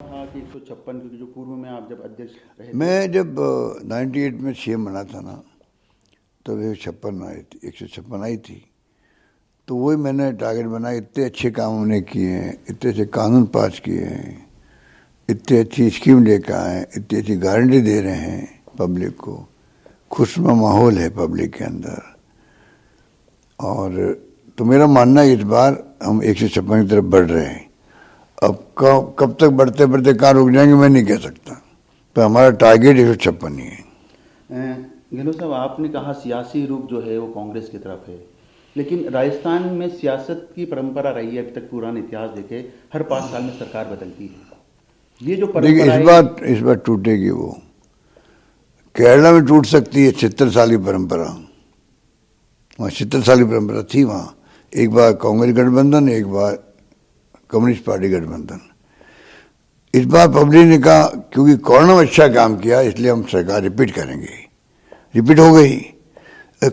था कि 156 क्योंकि जो पूर्व में आप जब अध्यक्ष रहे थे। मैं जब 98 में सीएम बना था ना, तब 156 आई थी। तो वही मैंने टारगेट बनाया, इतने अच्छे काम हमने किए हैं, इतने अच्छे कानून पास किए हैं, इतनी अच्छी स्कीम लेकर आए, इतनी अच्छी गारंटी दे रहे हैं पब्लिक को, खुशनुमा माहौल है पब्लिक के अंदर। और तो मेरा मानना है इस बार हम 156 की तरफ बढ़ रहे हैं। अब कब तक बढ़ते बढ़ते कहाँ रुक जाएंगे मैं नहीं कह सकता, पर हमारा टारगेट 156 ही है। गहलोत साहब, आपने कहा सियासी रुख जो है वो कांग्रेस की तरफ है, लेकिन राजस्थान में सियासत की परंपरा रही है। अभी तक पुराना इतिहास देखे, हर 5 साल में सरकार बदलती है। ये जो देखिए परंपरा है इस बार टूटेगी वो। केरला में टूट सकती है 76 साल की परंपरा। वहाँ 76 साल की परंपरा थी वहाँ। एक बार कांग्रेस गठबंधन, एक बार कम्युनिस्ट पार्टी गठबंधन। इस बार पब्लिक ने कहा क्योंकि कोरोना में अच्छा काम किया इसलिए हम सरकार रिपीट करेंगे। रिपीट हो गई।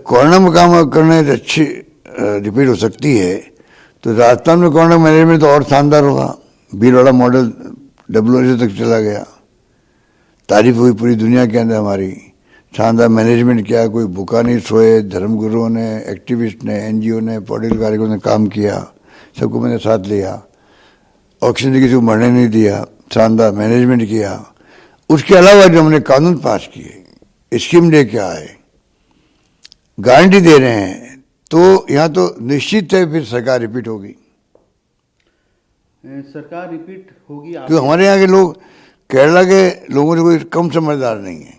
कोरोना में काम करने से अच्छी रिपीट हो सकती है। तो राजस्थान में कोरोना मैनेजमेंट तो और शानदार होगा। भीलवाड़ा मॉडल WHO तक चला गया, तारीफ हुई पूरी दुनिया के अंदर हमारी। शानदार मैनेजमेंट किया, कोई भूखा नहीं सोए। धर्मगुरुओं ने, एक्टिविस्ट ने, NGO ने, पॉलिटिकल कार्यकर्ताओं ने काम किया, सबको मैंने साथ लिया। ऑक्सीजन किसी को मरने नहीं दिया, शानदार मैनेजमेंट किया। उसके अलावा जो हमने कानून पास किए, स्कीम लेके आए, गारंटी दे रहे हैं, तो यहाँ तो निश्चित है फिर सरकार रिपीट होगी। सरकार रिपीट होगी। क्योंकि हमारे यहाँ के लोग, केरला के लोगों से कोई कम समझदार नहीं है।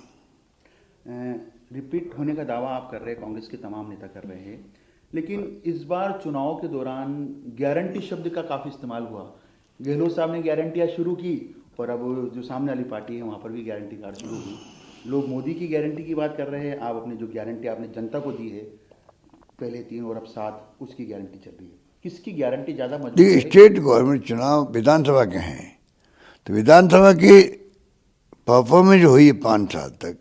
रिपीट होने का दावा आप कर रहे हैं, कांग्रेस के तमाम नेता कर रहे हैं, लेकिन इस बार चुनाव के दौरान गारंटी शब्द का काफ़ी इस्तेमाल हुआ। गहलोत साहब ने गारंटियाँ शुरू की और अब जो सामने वाली पार्टी है वहाँ पर भी गारंटी कार्ड शुरू हुई। लोग मोदी की गारंटी की बात कर रहे हैं, आप अपनी जो गारंटी आपने जनता को दी है पहले 3 और अब 7, उसकी गारंटी चल रही है। किसकी गारंटी ज़्यादा मजबूत देखिए है? स्टेट गवर्नमेंट चुनाव विधानसभा के हैं, तो विधानसभा की परफॉर्मेंस जो हुई है 5 साल तक,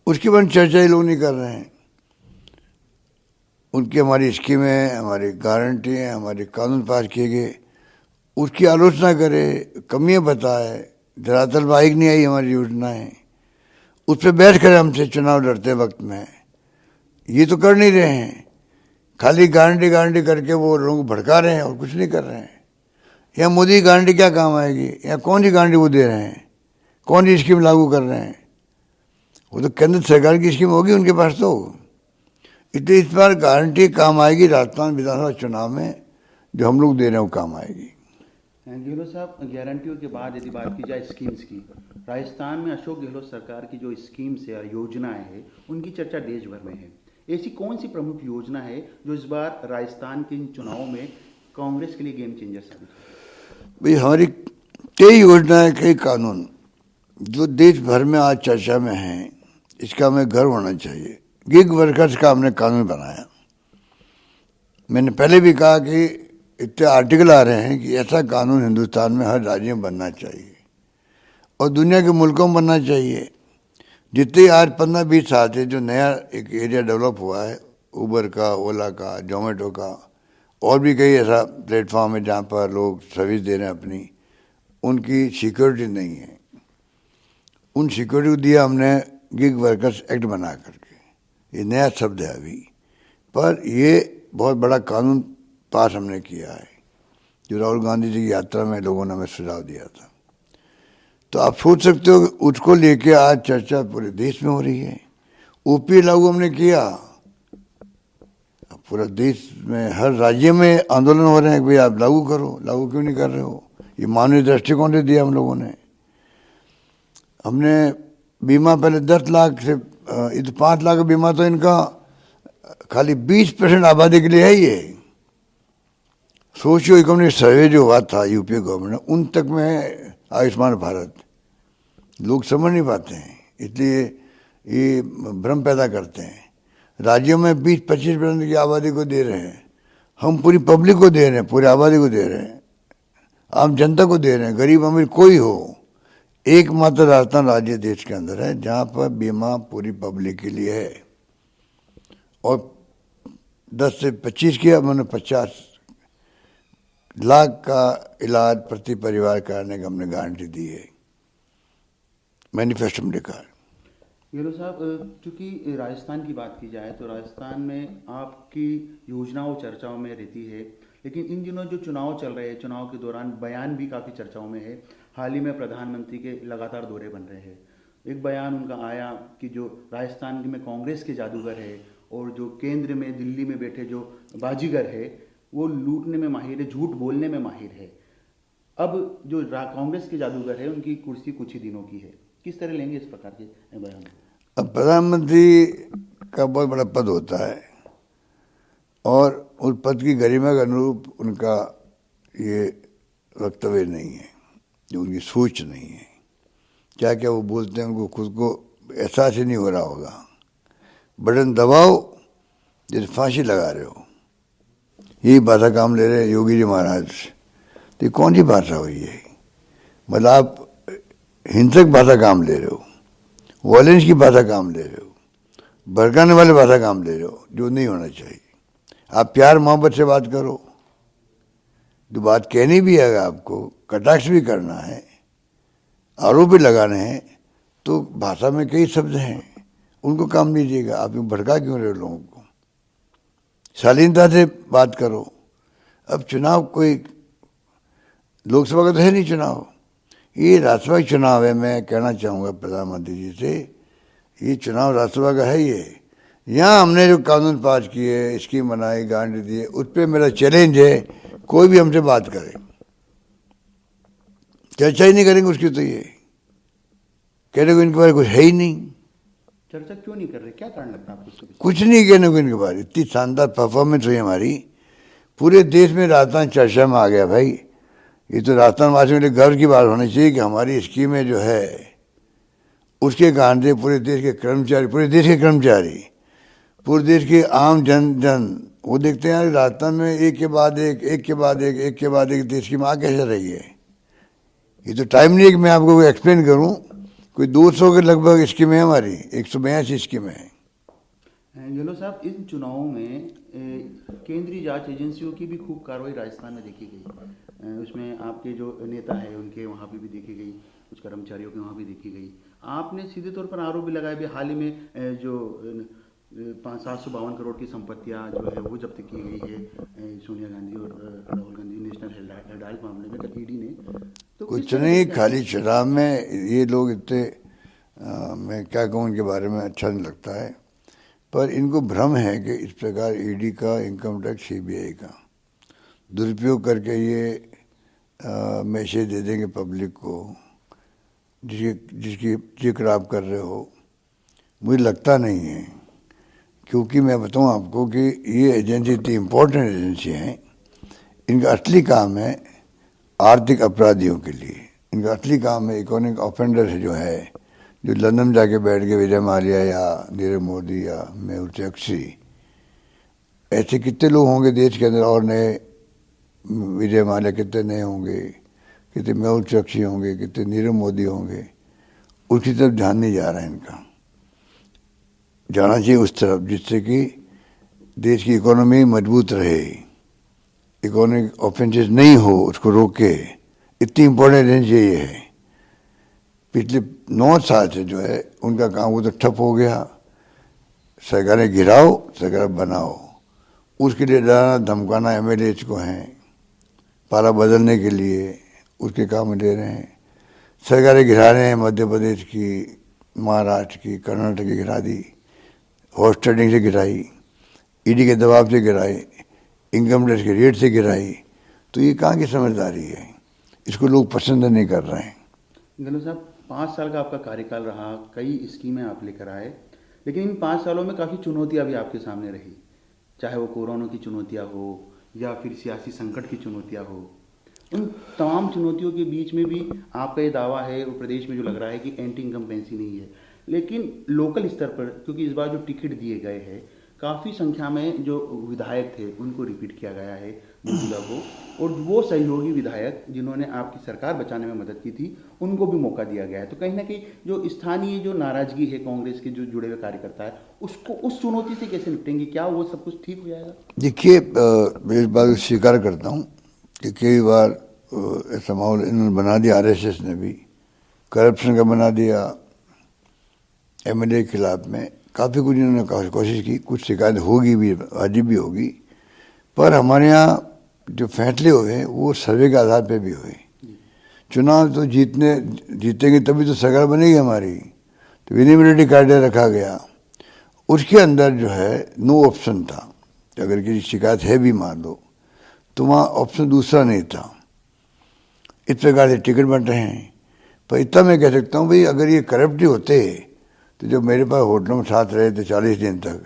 उसके बारे में चर्चा ही लोग नहीं कर रहे हैं। उनकी हमारी स्कीमें, हमारी गारंटी हैं, हमारे कानून पास किए गए, उसकी आलोचना करे, कमियां बताए, धरातल पर आई नहीं आई हमारी योजनाएं, उस पर बहस करे हमसे चुनाव लड़ते वक्त में। ये तो कर नहीं रहे हैं। खाली गारंटी गारंटी करके वो लोगों को भड़का रहे हैं और कुछ नहीं कर रहे हैं। यहाँ मोदी की गारंटी क्या काम आएगी? यहाँ कौन सी गारंटी वो दे रहे हैं? कौन सी स्कीम लागू कर रहे हैं? वो तो केंद्र सरकार की स्कीम होगी उनके पास। तो इसलिए इस बार गारंटी काम आएगी। राजस्थान विधानसभा चुनाव में जो हम लोग दे रहे हैं वो काम आएगी। गहलोत साहब, गारंटियों के बाद यदि बात की जाए स्कीम्स की, राजस्थान में अशोक गहलोत सरकार की जो स्कीम्स है, योजनाएं हैं, उनकी चर्चा देश भर में है। ऐसी कौन सी प्रमुख योजना है जो इस बार राजस्थान के इन चुनावों में कांग्रेस के लिए गेम चेंजर साबित हो? भाई हमारी कई योजनाएं, कई कानून जो देश भर में आज चर्चा में हैं, इसका हमें गर्व होना चाहिए। गिग वर्कर्स का हमने कानून बनाया। मैंने पहले भी कहा कि इतने आर्टिकल आ रहे हैं कि ऐसा कानून हिंदुस्तान में हर राज्य में बनना चाहिए और दुनिया के मुल्कों में बनना चाहिए। जितने आज 15-20 साल से जो नया एक एरिया डेवलप हुआ है, उबर का, ओला का, जोमेटो का, और भी कई ऐसा प्लेटफॉर्म है जहाँ पर लोग सर्विस दे रहे हैं अपनी, उनकी सिक्योरिटी नहीं है। उन सिक्योरिटी को दिया हमने गिग वर्कर्स एक्ट बना करके। ये नया शब्द है अभी, पर ये बहुत बड़ा कानून पास हमने किया है, जो राहुल गांधी जी की यात्रा में लोगों ने हमें सुझाव दिया था। तो आप सोच सकते हो कि उसको लेके आज चर्चा पूरे देश में हो रही है। OPA लागू हमने किया, पूरा देश में हर राज्य में आंदोलन हो रहे हैं कि भाई आप लागू करो, लागू क्यों नहीं कर रहे हो? ये मानवीय दृष्टिकोण से दिया हम लोगों ने। हमने बीमा पहले 10 लाख से 5 लाख का बीमा, तो इनका खाली 20% आबादी के लिए है। ये सोशियो इकोनॉमिक सर्वे जो हुआ था यूपीए गवर्नमेंट ने, उन तक में है आयुष्मान भारत। लोग समझ नहीं पाते हैं, इसलिए ये भ्रम पैदा करते हैं। राज्यों में 20-25% की आबादी को दे रहे हैं, हम पूरी पब्लिक को दे रहे हैं, पूरी आबादी को दे रहे हैं, आम जनता को दे रहे हैं। गरीब अमीर कोई हो, एकमात्र राजस्थान राज्य देश के अंदर है जहाँ पर बीमा पूरी पब्लिक के लिए है। और 10 से 25 किया, मैंने 50 लाख का इलाज प्रति परिवार कराने का हमने गारंटी दी है, मैनिफेस्टो में लिखा है। गेहलोत साहब, चूंकि राजस्थान की बात की जाए तो राजस्थान में आपकी योजनाओं चर्चाओं में रहती है, लेकिन इन दिनों जो चुनाव चल रहे हैं, चुनाव के दौरान बयान भी काफ़ी चर्चाओं में है। हाल ही में प्रधानमंत्री के लगातार दौरे बन रहे हैं। एक बयान उनका आया कि जो राजस्थान में कांग्रेस के जादूगर है और जो केंद्र में दिल्ली में बैठे जो बाजीगर है वो लूटने में माहिर है, झूठ बोलने में माहिर है। अब जो कांग्रेस के जादूगर है उनकी कुर्सी कुछ ही दिनों की है। किस तरह लेंगे इस प्रकार के बयान? अब प्रधानमंत्री का बहुत बड़ा पद होता है और उस पद की गरिमा के अनुरूप उनका ये वक्तव्य नहीं है, जो उनकी सोच नहीं है। क्या क्या वो बोलते हैं उनको खुद को एहसास ही नहीं हो रहा होगा। बटन दबाओ जैसे फांसी लगा रहे हो, यही भाषा काम ले रहे हैं योगी जी महाराज। तो ये कौन सी भाषा हुई है? मतलब आप हिंसक भाषा काम ले रहे हो, वॉयलेंस की भाषा काम ले रहे हो, भड़काने वाले भाषा काम ले रहे हो, जो नहीं होना चाहिए। आप प्यार मोहब्बत से बात करो। जो बात कहनी भी है, आपको कटाक्ष भी करना है, आरोप भी लगाने हैं, तो भाषा में कई शब्द हैं, उनको काम लीजिएगा। आप भड़का क्यों रहे हो लोगों को? शालीनता से बात करो। अब चुनाव कोई लोकसभा का तो है नहीं चुनाव, ये राज्यसभा चुनाव है। मैं कहना चाहूँगा प्रधानमंत्री जी से, ये चुनाव राज्यसभा का है। ये यहाँ हमने जो कानून पास किए, स्कीम बनाई, गारंटी दी, उस पर मेरा चैलेंज है, कोई भी हमसे बात करे, चर्चा ही नहीं करेंगे उसकी। तो ये कहने को इनके बारे कुछ है ही नहीं। चर्चा क्यों नहीं कर रहे? क्या कारण लगता है आपको? कुछ नहीं कहने को इनके बारे। इतनी शानदार परफॉर्मेंस हुई हमारी, पूरे देश में राजस्थान चर्चा में आ गया भाई। ये तो राजस्थान वासियों के लिए गर्व की बात होनी चाहिए कि हमारी स्कीमें जो है उसके कारण से पूरे देश के कर्मचारी, पूरे देश के आम जन वो देखते हैं राजस्थान में एक के बाद एक देश की माँ कैसे रही है। ये तो टाइम नहीं है कि मैं आपको एक्सप्लेन करूं। कोई 200 के लगभग स्कीमें हमारी, 182 स्कीमें हैं। गेहलोत साहब, इन चुनावों में केंद्रीय जांच एजेंसियों की भी खूब कार्रवाई राजस्थान में देखी गई। उसमें आपके जो नेता है उनके वहाँ पे भी देखी गई, कुछ कर्मचारियों के वहाँ भी देखी गई। आपने सीधे तौर पर आरोप भी लगाए भी, हाल ही में जो 752 करोड़ की संपत्तियां जो है वो जब्त की गई है सोनिया गांधी और राहुल गांधी नेशनल हेराल्ड मामले में ईडी ने। तो कुछ नहीं, खाली शराब में ये लोग इतने मैं क्या कहूँ इनके बारे में, अच्छा नहीं लगता है। पर इनको भ्रम है कि इस प्रकार ईडी का, इनकम टैक्स, सीबीआई का दुरुपयोग करके ये मैसेज दे देंगे पब्लिक को जिसकी जिक्र आप कर रहे हो। मुझे लगता नहीं है, क्योंकि मैं बताऊं आपको कि ये एजेंसी इतनी इम्पोर्टेंट एजेंसी हैं। इनका असली काम है आर्थिक अपराधियों के लिए, इनका असली काम है इकोनॉमिक ऑफेंडर जो है, जो लंदन जाके बैठ के विजय माल्या या नीरव मोदी या मेहुल चोकसी, ऐसे कितने लोग होंगे देश के अंदर, और नए विजय माल्या कितने नए होंगे, कितने मेहुल चोकसी होंगे, कितने नीरव मोदी होंगे। उसकी तरफ ध्यान नहीं जा रहा है इनका। जाना चाहिए उस तरफ जिससे कि देश की इकोनॉमी मजबूत रहे, इकोनॉमिक ऑफेंसेस नहीं हो, उसको रोके। इतनी इम्पोर्टेंट एजेंसी ये है। पिछले 9 साल से जो है उनका काम वो तो ठप हो गया। सरकारें गिराओ, सरकार बनाओ, उसके लिए डराना धमकाना एमएलएज को हैं, पाला बदलने के लिए उसके काम ले रहे हैं। सरकारें गिरा रहे हैं, मध्य प्रदेश की, महाराष्ट्र की, कर्नाटक की गिरा दी, हॉर्स ट्रेडिंग से गिराई, ईडी के दबाव से गिराई, इनकम टैक्स के रेट से गिराई। तो ये कहाँ की समझदारी है? इसको लोग पसंद नहीं कर रहे हैं। गेहलोत साहब, 5 साल का आपका कार्यकाल रहा, कई स्कीमें आप लेकर आए, लेकिन इन 5 सालों में काफ़ी चुनौतियां भी आपके सामने रही, चाहे वो कोरोना की चुनौतियां हो या फिर सियासी संकट की चुनौतियां हो। उन तमाम चुनौतियों के बीच में भी आपका ये दावा है वो प्रदेश में जो लग रहा है कि एंटी इनकम्बेंसी नहीं है, लेकिन लोकल स्तर पर, क्योंकि इस बार जो टिकट दिए गए हैं काफ़ी संख्या में जो विधायक थे उनको रिपीट किया गया है मौजूदा को, और वो सहयोगी विधायक जिन्होंने आपकी सरकार बचाने में मदद की थी उनको भी मौका दिया गया है। तो कहीं ना कहीं जो स्थानीय जो नाराजगी है कांग्रेस के जो जुड़े हुए कार्यकर्ता है, उसको उस चुनौती से कैसे निपटेंगे? क्या वो सब कुछ ठीक हो जाएगा? देखिए, मैं इस बात को स्वीकार करता हूँ, कि कई बार ऐसा माहौल इन्होंने बना दिया, आरएसएस ने भी करप्शन का बना दिया, एमएलए के खिलाफ में काफ़ी कुछ इन्होंने कोशिश की, कुछ शिकायत होगी भी, आज भी होगी, पर हमारे यहाँ जो फैसले हुए हैं वो सर्वे के आधार पे भी हुए। चुनाव तो जीतेंगे तभी तो सरकार बनेगी हमारी, तो विनिबिलिटी क्राइटेरिया रखा गया, उसके अंदर जो है नो ऑप्शन था, अगर किसी शिकायत है भी मान लो तो वहाँ ऑप्शन दूसरा नहीं था। इस प्रकार से टिकट बंट रहे हैं। पर इतना मैं कह सकता हूँ भाई, अगर ये करप्ट ही होते तो जो मेरे पास होटलों में साथ रहे थे 40 दिन तक,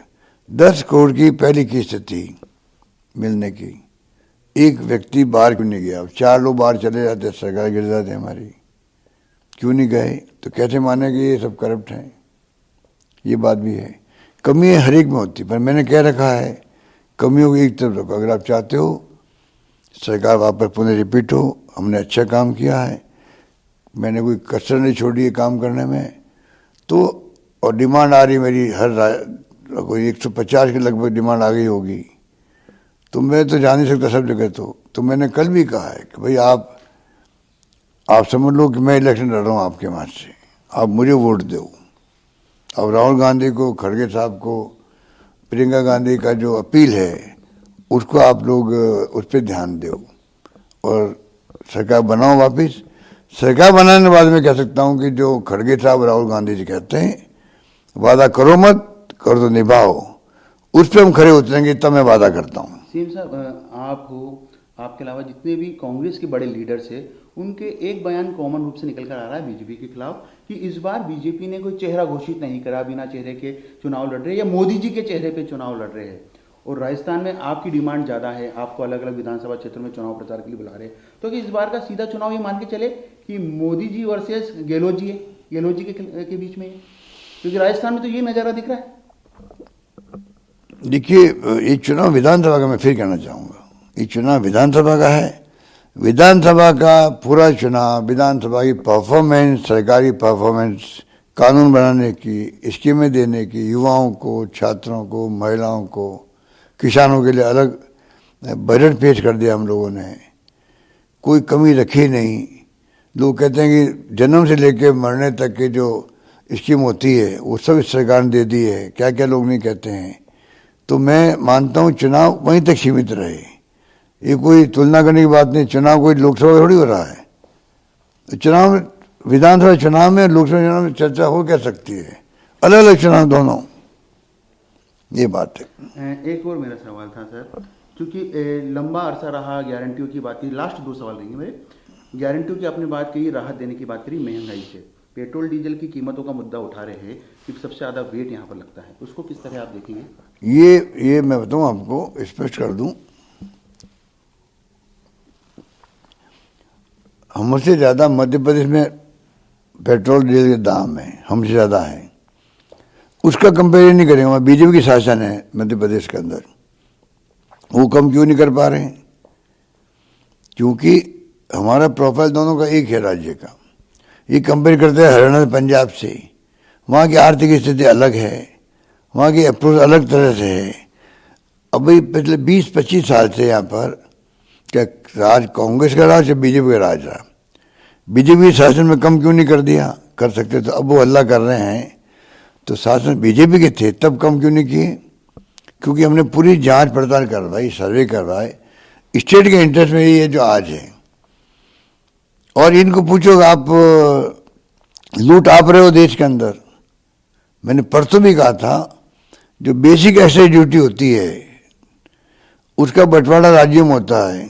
10 करोड़ की पहली किस्त थी मिलने की, एक व्यक्ति बाहर क्यों नहीं गया? 4 लोग बाहर चले जाते, सरकार गिर जाते हमारी, क्यों नहीं गए? तो कैसे माने कि ये सब करप्ट हैं? ये बात भी है। कमी हर एक में होती, पर मैंने कह रखा है कमियों को एक तरफ रखो। अगर आप चाहते हो सरकार वापस पुनः रिपीट हो, हमने अच्छा काम किया है, मैंने कोई कसर नहीं छोड़ी है काम करने में, तो और डिमांड आ रही मेरी हर कोई 150 के लगभग डिमांड आ गई होगी, तो मैं तो जा नहीं सकता सब जगह। तो मैंने कल भी कहा है कि भाई आप समझ लो कि मैं इलेक्शन लड़ रहा हूँ आपके वहाँ से, आप मुझे वोट दो। अब राहुल गांधी को, खड़गे साहब को, प्रियंका गांधी का जो अपील है उसको आप लोग उस पर ध्यान दो और सरकार बनाओ वापस। सरकार बनाने के बाद में कह सकता हूँ कि जो खड़गे साहब राहुल गांधी जी कहते हैं वादा करो मत, करो तो निभाओ, उस पर हम खड़े उतरेंगे, तब मैं वादा करता हूँ। सीएम साहब, आप हो, आपके अलावा जितने भी कांग्रेस के बड़े लीडर्स हैं, उनके एक बयान कॉमन रूप से निकल कर आ रहा है बीजेपी के खिलाफ कि इस बार बीजेपी ने कोई चेहरा घोषित नहीं करा, बिना चेहरे के चुनाव लड़ रहे या मोदी जी के चेहरे पे चुनाव लड़ रहे हैं। और राजस्थान में आपकी डिमांड ज़्यादा है, आपको अलग अलग विधानसभा क्षेत्रों में चुनाव प्रचार के लिए बुला रहे हैं, तो कि इस बार का सीधा चुनाव ये मान के चले कि मोदी जी वर्सेस गहलोत जी है, गहलोत जी के बीच में है, क्योंकि राजस्थान में तो ये नज़ारा दिख रहा है। देखिए, ये चुनाव विधानसभा का, मैं फिर कहना चाहूँगा, ये चुनाव विधानसभा का है। विधानसभा का पूरा चुनाव, विधानसभा की परफॉर्मेंस, सरकारी परफॉर्मेंस, कानून बनाने की, स्कीमें देने की, युवाओं को, छात्रों को, महिलाओं को, किसानों के लिए अलग बजट पेश कर दिया हम लोगों ने, कोई कमी रखी नहीं। लोग कहते हैं कि जन्म से लेकर मरने तक के जो स्कीम होती है वो सब इस सरकार ने दे दी है, क्या क्या लोग नहीं कहते हैं। तो मैं मानता हूँ चुनाव वहीं तक सीमित रहे, ये कोई तुलना करने की बात नहीं। चुनाव कोई लोकसभा थोड़ी हो रहा है, तो चुनाव विधानसभा चुनाव में, लोकसभा चुनाव में चर्चा हो क्या सकती है, अलग अलग चुनाव दोनों, ये बात है। एक और मेरा सवाल था सर, क्योंकि लंबा अरसा रहा गारंटियों की बात की, लास्ट 2 सवाल रहेंगे मेरे। गारंटियों की आपने बात कही, राहत देने की बात करी, महंगाई से, पेट्रोल डीजल की कीमतों का मुद्दा उठा रहे हैं, क्योंकि सबसे ज़्यादा वेट यहाँ पर लगता है, उसको किस तरह आप देखेंगे? ये मैं बताऊँ आपको, स्पष्ट कर दूँ, हमसे ज़्यादा मध्य प्रदेश में पेट्रोल डीजल के दाम है, हमसे ज़्यादा है, उसका कंपेरिजन नहीं करेंगे। वहाँ बीजेपी की शासन है मध्य प्रदेश के अंदर, वो कम क्यों नहीं कर पा रहे हैं? क्योंकि हमारा प्रोफाइल दोनों का एक है राज्य का। ये कंपेयर करते हैं हरियाणा पंजाब से, वहाँ की आर्थिक स्थिति अलग है, वहाँ की अप्रोच अलग तरह से है। अब भाई पिछले 20-25 साल से यहाँ पर क्या राज कांग्रेस का राज या बीजेपी का राज रहा? बीजेपी शासन में कम क्यों नहीं कर दिया? कर सकते तो, अब वो हल्ला कर रहे हैं, तो शासन बीजेपी के थे तब कम क्यों नहीं किए? क्योंकि हमने पूरी जांच पड़ताल करवाई, सर्वे करवाए, स्टेट के इंटरेस्ट में ये जो आज है। और इनको पूछो आप लूट आप रहे हो देश के अंदर। मैंने परसों भी कहा था, जो बेसिक एक्साइज ड्यूटी होती है उसका बंटवारा राज्यों में होता है,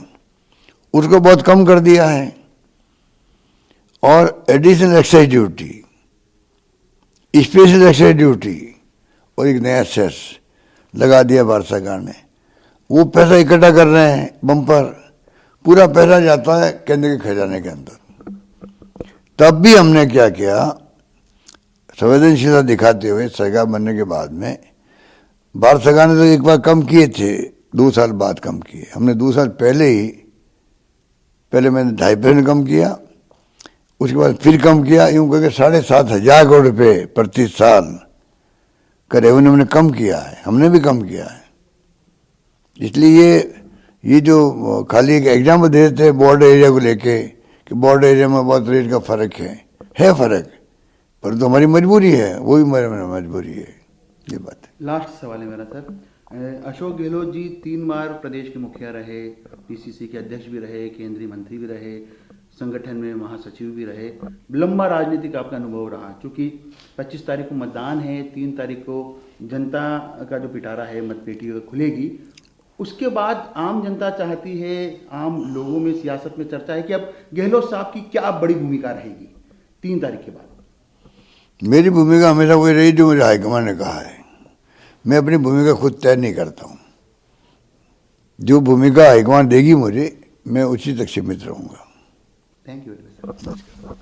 उसको बहुत कम कर दिया है। और additional excise duty, special excise duty और एक नया सेस लगा दिया भारत सरकार ने। वो पैसा इकट्ठा कर रहे हैं बम्पर, पूरा पैसा जाता है केंद्र के खजाने के अंदर। तब भी हमने क्या किया, संवेदनशीलता दिखाते हुए सरकार बनने के बाद में, भारत सरकार ने तो एक बार कम किए थे, 2 साल बाद कम किए हमने। 2 साल पहले मैंने 2.5% कम किया, उसके बाद फिर कम किया, यूं करके 7,500 करोड़ रुपये प्रति साल का रेवेन्यू हमने कम किया है, हमने भी कम किया है। इसलिए ये जो खाली एक एग्जाम्पल दे देते हैं बॉर्डर एरिया को लेके कि बॉर्डर एरिया में बहुत रेट का फ़र्क है फ़र्क, पर तो हमारी मजबूरी है, वो भी मेरी मजबूरी है, ये बात है। लास्ट सवाल है मेरा सर, अशोक गहलोत जी 3 बार प्रदेश के मुखिया रहे, पीसीसी के अध्यक्ष भी रहे, केंद्रीय मंत्री भी रहे, संगठन में महासचिव भी रहे, लंबा राजनीतिक आपका अनुभव रहा। चूंकि 25 तारीख को मतदान है, 3 तारीख को जनता का जो पिटारा है मतपेटी खुलेगी, उसके बाद आम जनता चाहती है, आम लोगों में सियासत में चर्चा है कि अब गहलोत साहब की क्या बड़ी भूमिका रहेगी 3 तारीख के बाद। मेरी भूमिका हमेशा वही रही जो मेरे हाईकमान ने कहा है। मैं अपनी भूमिका खुद तय नहीं करता हूँ, जो भूमिका हाईकमान देगी मुझे मैं उसी तक सीमित रहूँगा। Thank you very much sir.